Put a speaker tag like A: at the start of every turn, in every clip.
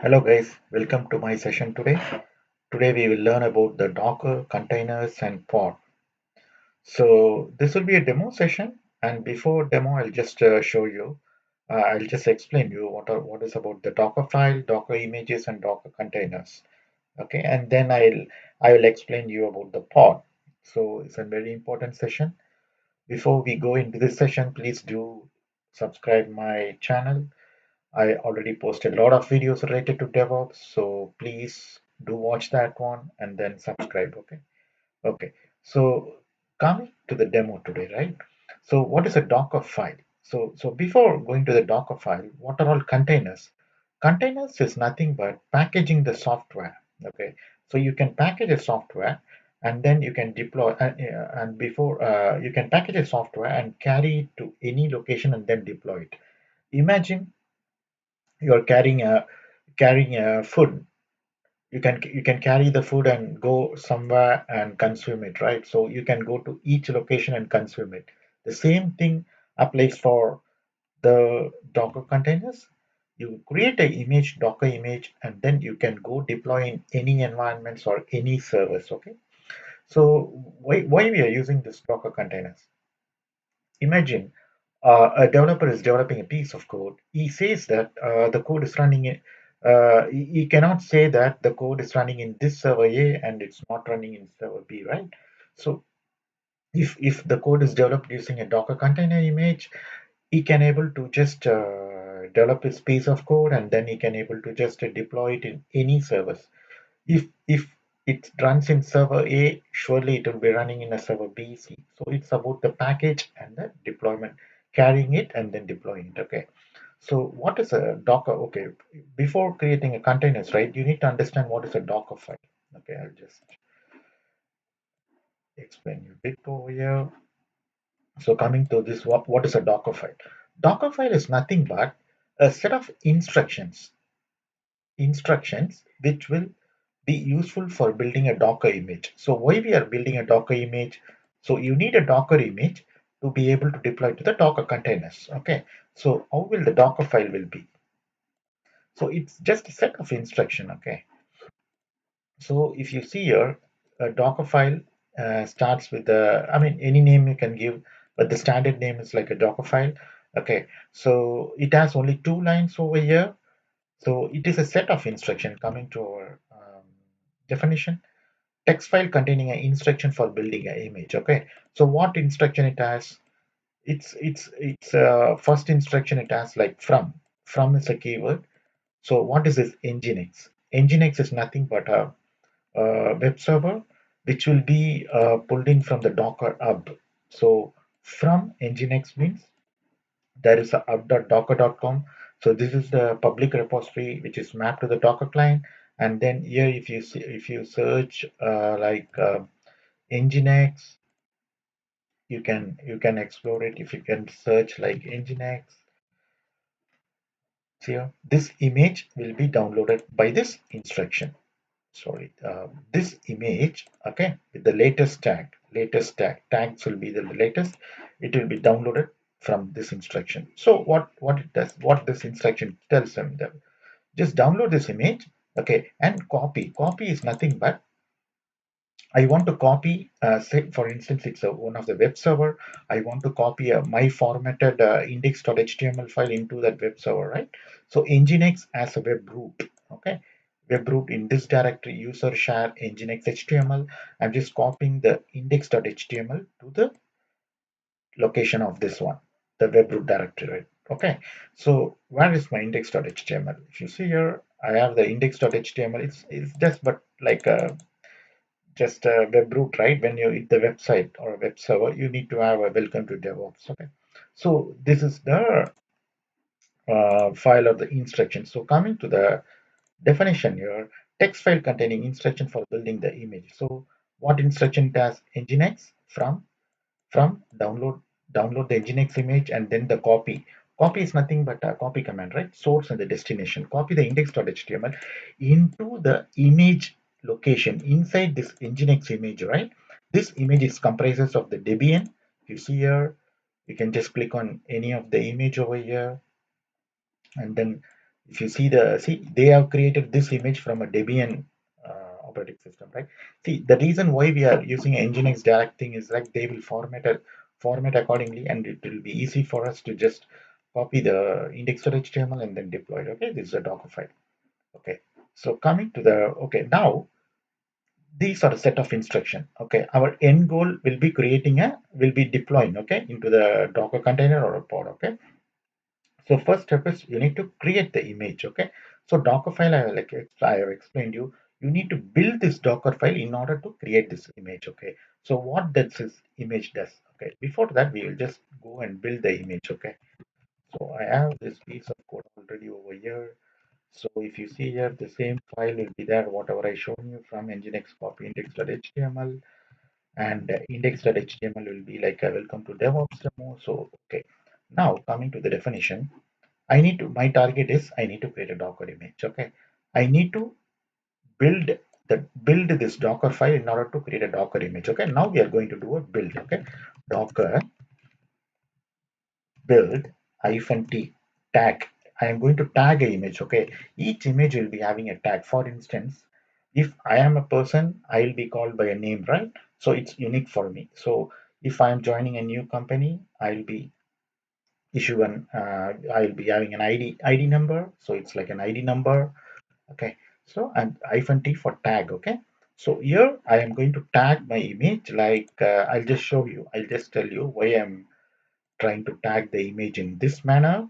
A: Hello guys, welcome to my session today. Today we will learn about the Docker, containers and pod. So this will be a demo session, and before demo I'll just show you, I'll just explain you what is about the Dockerfile, Docker images and Docker containers. Okay, and then I will explain you about the pod. So it's a very important session. Before we go into this session, please do subscribe my channel. I already posted a lot of videos related to DevOps, so please do watch that one and then subscribe. Okay. Okay. So coming to the demo today, right? So what is a Docker file? So before going to the Docker file, what are all containers? Containers is nothing but packaging the software. Okay. So you can package a software and then you can deploy and before you can package a software and carry it to any location and then deploy it. Imagine you're carrying a food. You can carry the food and go somewhere and consume it, right? So you can go to each location and consume it. The same thing applies for the Docker containers. You create a image, Docker image, and then you can go deploy in any environments or any servers. Okay. So why we are using this Docker containers? Imagine a developer is developing a piece of code. He says that the code is running. He cannot say that the code is running in this server A and it's not running in server B, right? So if the code is developed using a Docker container image, he can able to just develop his piece of code and then he can able to just deploy it in any service. If it runs in server A, surely it will be running in a server B, C. So it's about the package and the deployment, carrying it and then deploying it. Okay. So what is a Docker? Okay, before creating a containers, right? You need to understand what is a Docker file. Okay, I'll just explain you a bit over here. So coming to this, what is a Docker file? Docker file is nothing but a set of instructions which will be useful for building a Docker image. So why we are building a Docker image? So you need a Docker image to be able to deploy to the Docker containers. Okay. So how will the Docker file will be? So it's just a set of instruction. Okay. So if you see here, a Docker file starts with the, I mean, any name you can give, but the standard name is like a Docker file. Okay. So it has only 2 lines over here. So it is a set of instruction coming to our definition. Text file containing an instruction for building an image. Okay, so what instruction it has? It's first instruction it has like from is a keyword. So what is this nginx? Nginx is nothing but a web server which will be pulled in from the Docker hub. So from nginx means there is a hub.docker.com. So this is the public repository which is mapped to the Docker client. And then here, if you search Nginx, you can explore it. If you can search like Nginx, here this image will be downloaded by this instruction. Sorry, this image, okay, with the latest tags will be the latest. It will be downloaded from this instruction. So what it does, what this instruction tells them, that just download this image, okay, and copy is nothing but I want to copy, say for instance, it's one of the web server. I want to copy my formatted index.html file into that web server, right? So Nginx as a web root, okay? Web root in this directory, user share Nginx HTML. I'm just copying the index.html to the location of this one, the web root directory, right? Okay. So where is my index.html? If you see here, I have the index.html. It's just but like a just a web root, right? When you hit the website or a web server, you need to have a welcome to DevOps. Okay, so this is the file or the instruction. So coming to the definition here, text file containing instruction for building the image. So what instruction does Nginx from download the Nginx image and then the copy. Copy is nothing but a copy command, right? Source and the destination. Copy the index.html into the image location inside this Nginx image, right? This image is comprises of the Debian. You see here, you can just click on any of the image over here, and then If you see they have created this image from a Debian operating system, right? See, the reason why we are using Nginx direct thing is like they will format accordingly, and it will be easy for us to just copy the index.html and then deploy it. Okay, this is a Dockerfile. Okay, so coming to the okay now these are a set of instruction. Okay, our end goal will be deploying okay into the Docker container or a pod. Okay, so first step is you need to create the image. Okay, so Dockerfile I have explained you. You need to build this Dockerfile in order to create this image. Okay, so what does this image does? Okay, before that we will just go and build the image. Okay, so I have this piece of code already over here. So if you see here, the same file will be there, whatever I shown you from Nginx copy index.html, and index.html will be like welcome to DevOps demo. So okay, now coming to the definition, my target is I need to create a Docker image. Okay, I need to build build this Docker file in order to create a Docker image. Okay, now we are going to do a build. Okay, Docker build -t tag. I am going to tag a image. Okay, each image will be having a tag. For instance, if I am a person, I will be called by a name, right? So it's unique for me. So if I am joining a new company, I'll be I'll be having an ID number. So it's like an ID number. Okay, so and -t for tag. Okay, so here I am going to tag my image like I'll just show you. I'll just tell you why I'm trying to tag the image in this manner.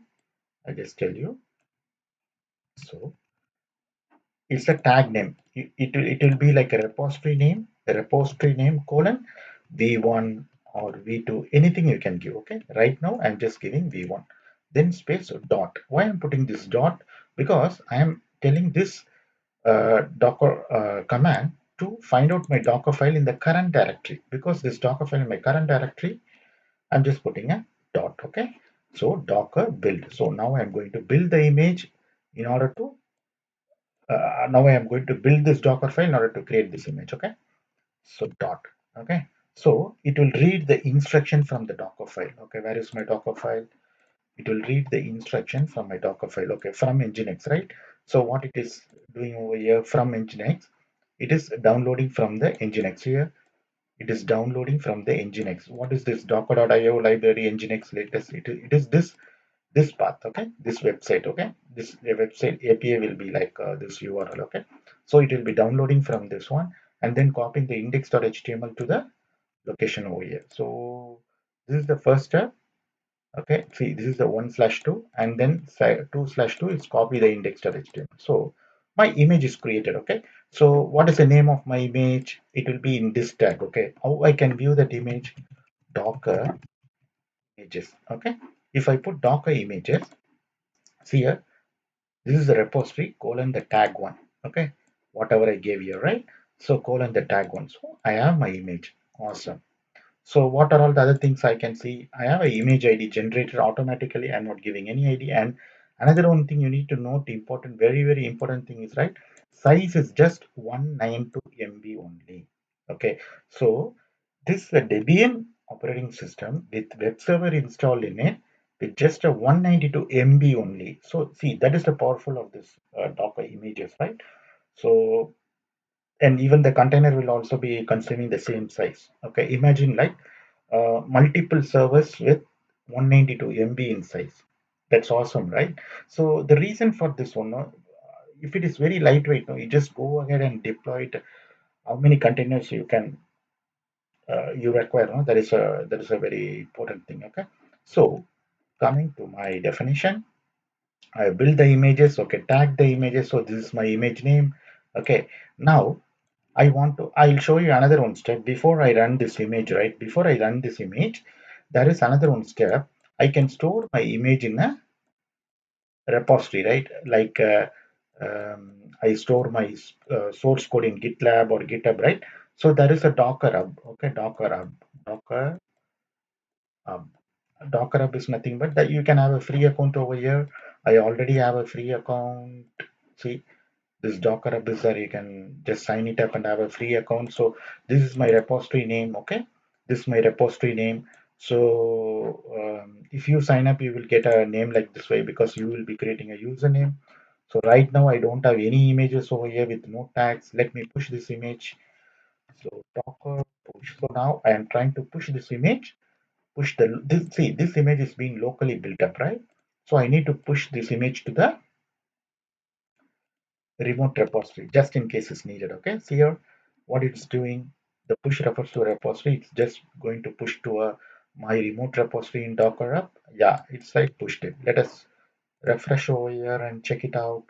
A: I just tell you. So it's a tag name. It will be like a repository name colon v1 or v2, anything you can give. Okay, right now I'm just giving v1, then space dot. Why I'm putting this dot? Because I am telling this Docker command to find out my Docker file in the current directory. Because this Docker file in my current directory, I'm just putting a dot. Okay, so Docker build. So now I'm going to build the image in order to now I am going to build this Docker file in order to create this image. Okay, so dot. Okay, so it will read the instruction from the Docker file. Okay, where is my Docker file? It will read the instruction from my Docker file. Okay, from Nginx, right? So what it is doing over here from Nginx, it is downloading from the Nginx here. It is downloading from the Nginx. What is this docker.io library Nginx latest? It is this path. Okay, this website. Okay, this website API will be like this URL. Okay, so it will be downloading from this one and then copying the index.html to the location over here. So this is the first step. Okay, see, this is the 1/2, and then 2/2 is copy the index.html. So my image is created. Okay, so what is the name of my image? It will be in this tag. Okay, how I can view that image? Docker images. Okay, if I put Docker images, see here, this is the repository colon the tag one. Okay, whatever I gave you, right? So colon the tag one. So I have my image. Awesome. So what are all the other things I can see? I have an image ID generated automatically. I'm not giving any ID. And another one thing you need to note, important, very, very important thing is, right? Size is just 192 MB only. Okay. So this is a Debian operating system with web server installed in it with just a 192 MB only. So see, that is the powerful of this Docker images, right? So and even the container will also be consuming the same size. Okay, imagine like multiple servers with 192 MB in size. That's awesome, right? So the reason for this one, if it is very lightweight, no, you just go ahead and deploy it. How many containers you can you require? No? That is a very important thing. Okay, so coming to my definition, I build the images. Okay, tag the images. So this is my image name. Okay, now I'll show you another one step before I run this image, right? Before I run this image, there is another one step. I can store my image in a repository, right? Like I store my source code in GitLab or GitHub, right? So there is a Docker hub, okay? Docker hub. Docker hub is nothing but that you can have a free account over here. I already have a free account. See, this Docker hub is there. You can just sign it up and have a free account. So this is my repository name. Okay, this is my repository name. So if you sign up, you will get a name like this way because you will be creating a username. So right now I don't have any images over here with no tags. Let me push this image. So Docker push. So now I am trying to push this image. Push the this see this image is being locally built up, right? So I need to push this image to the remote repository just in case it's needed. Okay, so here what it's doing, the push refers to a repository. It's just going to push to a my remote repository in Docker up. Yeah, it's like pushed it. Let us refresh over here and check it out.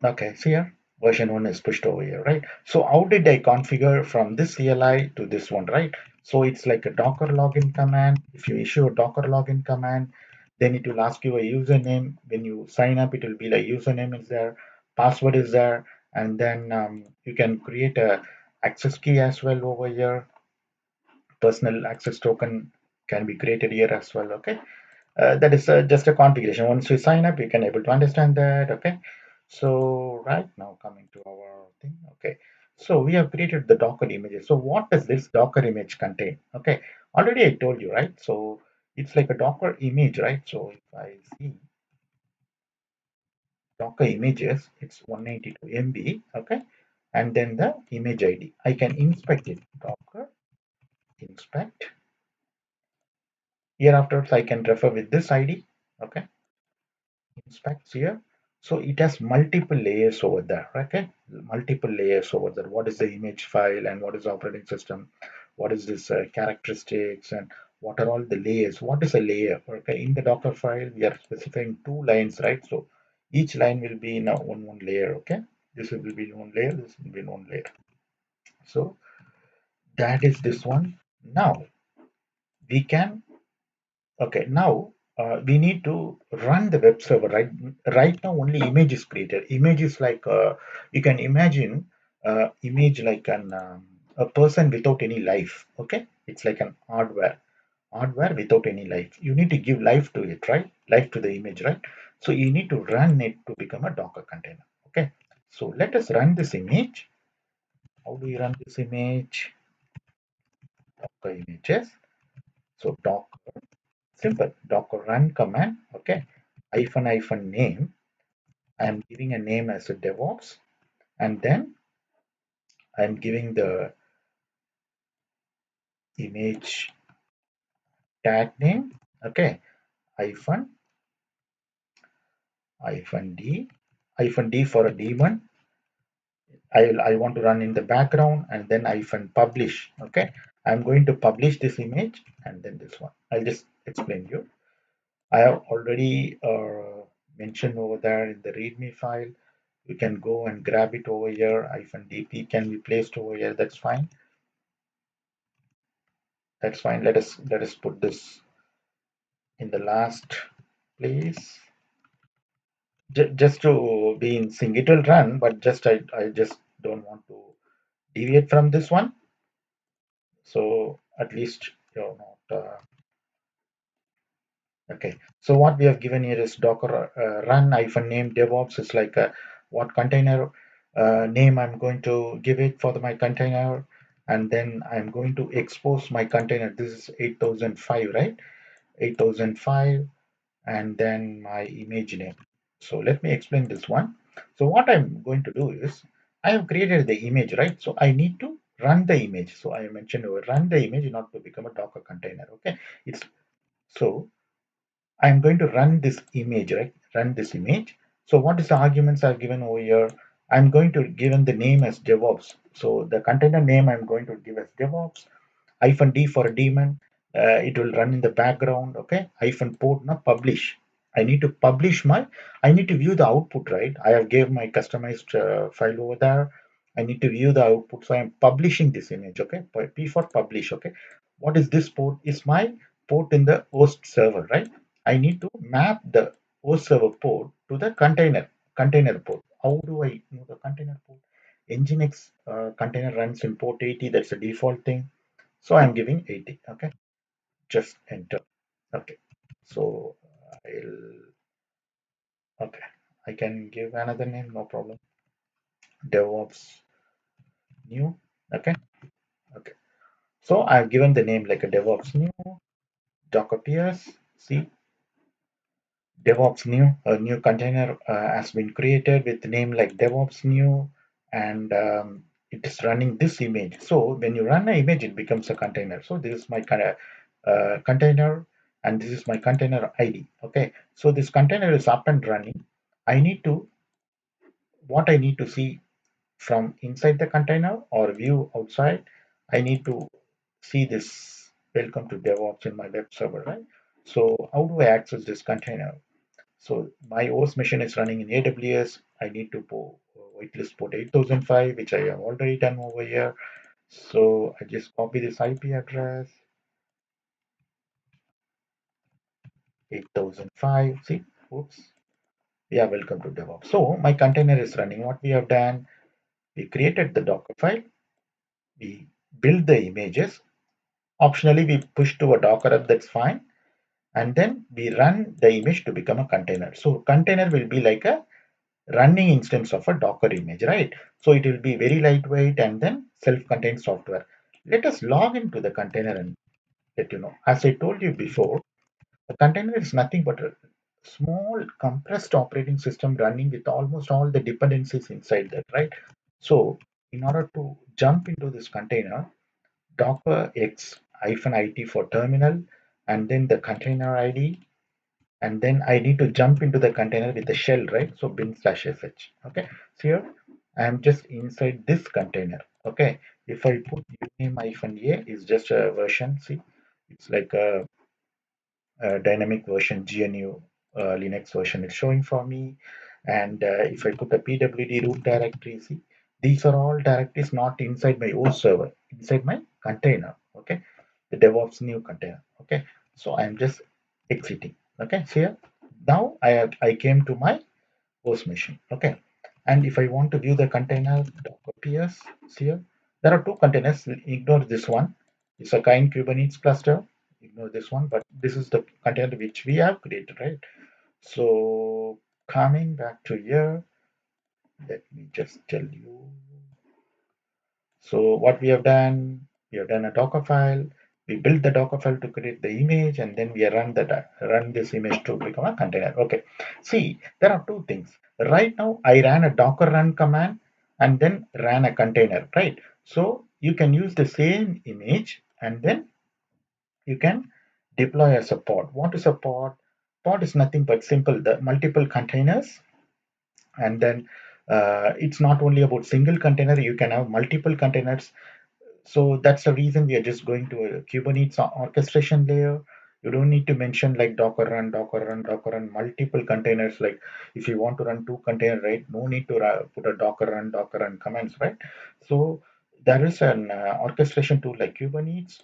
A: Okay, so here version 1 is pushed over here, right? So how did I configure from this CLI to this one, right? So it's like a Docker login command. If you issue a Docker login command, then it will ask you a username. When you sign up, it will be like username is there, password is there, and then you can create a access key as well over here. Personal access token can be created here as well. Okay, that is just a configuration. Once you sign up, you can able to understand that. Okay, so right now coming to our thing. Okay, so we have created the Docker images. So what does this Docker image contain? Okay, already I told you, right? So it's like a Docker image, right? So if I see Docker images, it's 192 MB. Okay, and then the image ID, I can inspect it. Docker inspect. Hereafter, I can refer with this ID. Okay, inspects here. So it has multiple layers over there. Okay, multiple layers over there. What is the image file and what is the operating system? What is this characteristics and what are all the layers? What is a layer? Okay, in the Docker file, we are specifying two lines, right? So each line will be in a one layer. Okay, this will be in one layer. This will be in one layer. So that is this one. Now we can Okay, now we need to run the web server, right? Right now, only image is created. Image is like you can imagine image like a person without any life. Okay, it's like an hardware without any life. You need to give life to it, right? Life to the image, right? So you need to run it to become a Docker container. Okay, so let us run this image. How do you run this image? Docker images. So Docker. Simple docker run command, okay, hyphen name. I'm giving a name as a DevOps, and then I'm giving the image tag name, okay, hyphen D, hyphen D for a daemon. I want to run in the background and then hyphen publish, okay. I'm going to publish this image and then this one. I'll just explain you. I have already mentioned over there in the README file. You can go and grab it over here. Hyphen dp can be placed over here. That's fine. That's fine. Let us put this in the last place. Just to be in sync, it will run, but I just don't want to deviate from this one. So at least you're not. Okay, so what we have given here is Docker run hyphen name DevOps is like what container name I'm going to give it for my container, and then I'm going to expose my container. This is 8005, right? 8005, and then my image name. So let me explain this one. So what I'm going to do is I have created the image, right? So I need to run the image. So I mentioned over run the image in order to become a Docker container. Okay, it's so I'm going to run this image, right? Run this image. So what is the arguments I've given over here? I'm going to given the name as DevOps. So the container name I'm going to give as DevOps. Hyphen D for a daemon. It will run in the background. Okay. Hyphen port, not publish. I need to publish I need to view the output, right? I have gave my customized file over there. I need to view the output. So I'm publishing this image. Okay. P for publish. Okay. What is this port? Is my port in the host server, right? I need to map the host server port to the container port. How do I know the container port? Nginx container runs in port 80. That's the default thing. So I'm giving 80. Okay, just enter. Okay, so I'll okay. I can give another name, no problem. DevOps new. Okay, okay. So I've given the name like a DevOps new Docker PS. See, DevOps new, a new container has been created with name like DevOps new, and it is running this image. So when you run an image, it becomes a container. So this is my container, and this is my container ID. Okay, so this container is up and running. I need to what I need to see from inside the container or view outside. I need to see this welcome to DevOps in my web server, right? So how do I access this container? So my host machine is running in AWS. I need to whitelist port 8005, which I have already done over here. So I just copy this IP address 8005. See, oops. Yeah, welcome to DevOps. So my container is running. What we have done, we created the Dockerfile. We build the images. Optionally, we push to a Docker app. That's fine. And then we run the image to become a container. So container will be like a running instance of a Docker image, right? So it will be very lightweight and then self-contained software. Let us log into the container and let you know. As I told you before, a container is nothing but a small compressed operating system running with almost all the dependencies inside that, right? So in order to jump into this container, Docker X hyphen IT for terminal, and then the container ID, and then I need to jump into the container with the shell, right? So bin slash sh. Okay. So here I am just inside this container. Okay. If I put uname hyphen a is just a version. See, it's like a dynamic version GNU Linux version is showing for me. And if I put a pwd root directory, see, these are all directories not inside my host server, inside my container. Okay, the DevOps new container. Okay, so I'm just exiting. Okay, so here now I came to my host machine. Okay, and if I want to view the container docker ps, see here there are two containers. Ignore this one. It's a kind Kubernetes cluster. Ignore this one, but this is the container which we have created, right? So coming back to here, let me just tell you. So what we have done a Dockerfile. We built the Dockerfile to create the image, and then we run this image to become a container. Okay. See, there are two things. Right now, I ran a Docker run command and then ran a container, right? So you can use the same image and then you can deploy as a pod. What is a pod? Pod is nothing but simple, the multiple containers, and then it's not only about single container, you can have multiple containers. So that's the reason we are just going to a Kubernetes orchestration layer. You don't need to mention like Docker run, Docker run, Docker run, multiple containers. Like if you want to run two containers, right? No need to put a Docker run commands, right? So there is an orchestration tool like Kubernetes.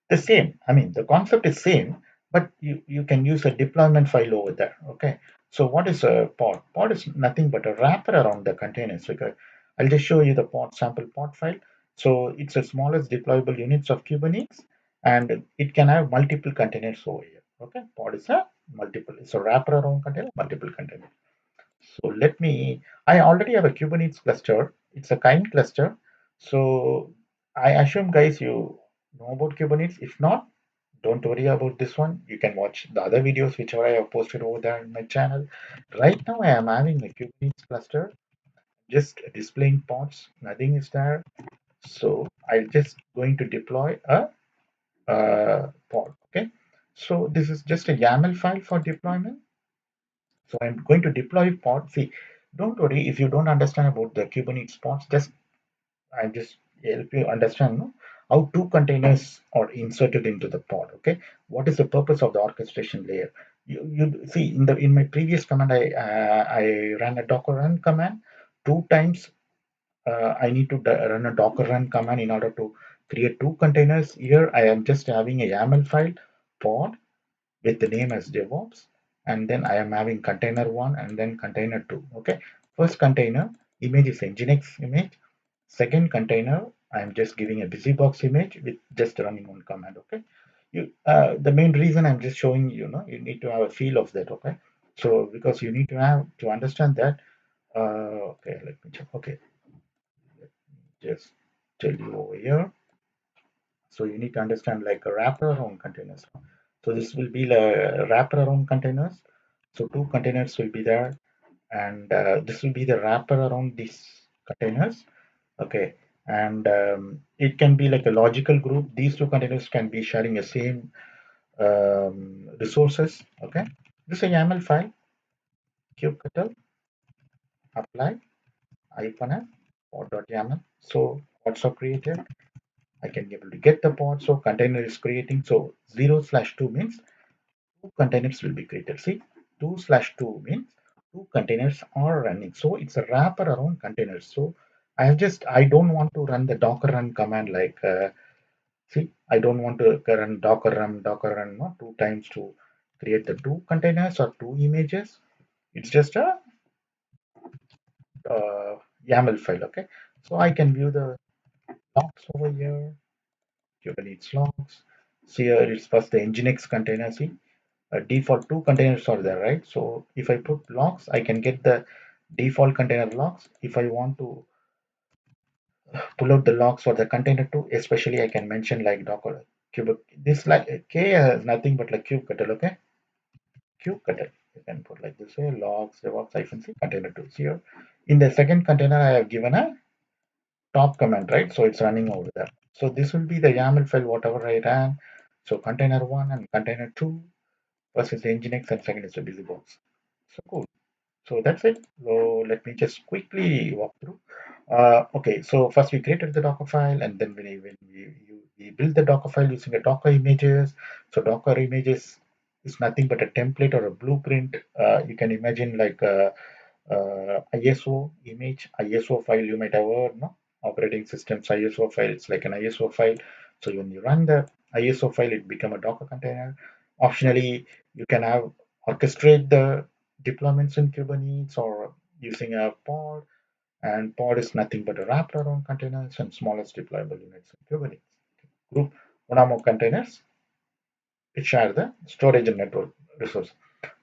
A: The same. I mean, the concept is same, but you can use a deployment file over there. Okay. So what is a pod? Pod is nothing but a wrapper around the containers. Okay. I'll just show you the pod sample pod file. So it's the smallest deployable units of Kubernetes, and it can have multiple containers over here. Okay. Pod is a multiple. It's a wrapper around container, multiple containers. So I already have a Kubernetes cluster. It's a kind cluster. So I assume guys you know about Kubernetes. If not, don't worry about this one. You can watch the other videos which I have posted over there in my channel. Right now I am having a Kubernetes cluster, just displaying pods. Nothing is there. So I'm just going to deploy a pod. Okay. So this is just a YAML file for deployment. So I'm going to deploy pod. See, don't worry if you don't understand about the Kubernetes pods. I just help you understand, no, how two containers are inserted into the pod. Okay, what is the purpose of the orchestration layer? You see in my previous command, I ran a Docker run command two times. I need to run a Docker run command in order to create two containers. Here I am just having a YAML file pod with the name as DevOps, and then I am having container one and then container two. Okay, first container image is Nginx image. Second container, I am just giving a busybox image with just running one command. Okay, the main reason I'm just showing you, know, you need to have a feel of that. Okay, so because you need to have to understand that. Okay, let me check. Okay, just tell you over here. So you need to understand like a wrapper around containers. So this will be the wrapper around containers. So two containers will be there, and this will be the wrapper around these containers. Okay, and it can be like a logical group. These two containers can be sharing the same resources. Okay, this is a YAML file, kubectl apply -f pod.yaml. So pods are created. I can be able to get the pod. So container is creating. So 0/2 means two containers will be created. See, 2/2 means two containers are running. So it's a wrapper around containers. So I don't want to run the docker run command like, see, I don't want to run docker run no, two times to create the two containers or two images. It's just a YAML file. Okay. So I can view the logs over here, Kubernetes logs. So here it's first the Nginx container. See, default two containers are there, right? So if I put logs, I can get the default container logs. If I want to pull out the logs for the container too, especially I can mention like Docker kube. This like K has nothing but like kubectl, okay? Kubectl. You can put like this way logs DevOps hyphen C container too. So here in the second container, I have given a top command, right? So it's running over there. So this will be the YAML file, whatever I ran. So container one and container two. First is the Nginx and second is the busybox. So cool. So that's it. So let me just quickly walk through. Okay, so first we created the Docker file, and then we built the Docker file using a Docker images. So Docker images is nothing but a template or a blueprint. You can imagine like ISO image, ISO file you might have heard, no? Operating systems ISO file, it's like an ISO file. So when you run the ISO file, it become a Docker container. Optionally, you can have orchestrate the deployments in Kubernetes or using a pod, and pod is nothing but a wrapped around containers and smallest deployable units in Kubernetes. Group one or more containers, it share the storage and network resource.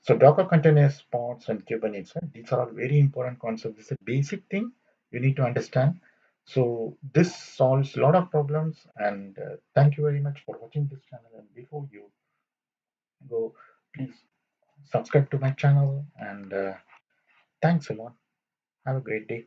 A: So Docker containers, pods, and Kubernetes, right? These are all very important concepts. This is a basic thing you need to understand. So this solves a lot of problems. And thank you very much for watching this channel. And before you go, please subscribe to my channel. And thanks a lot. Have a great day.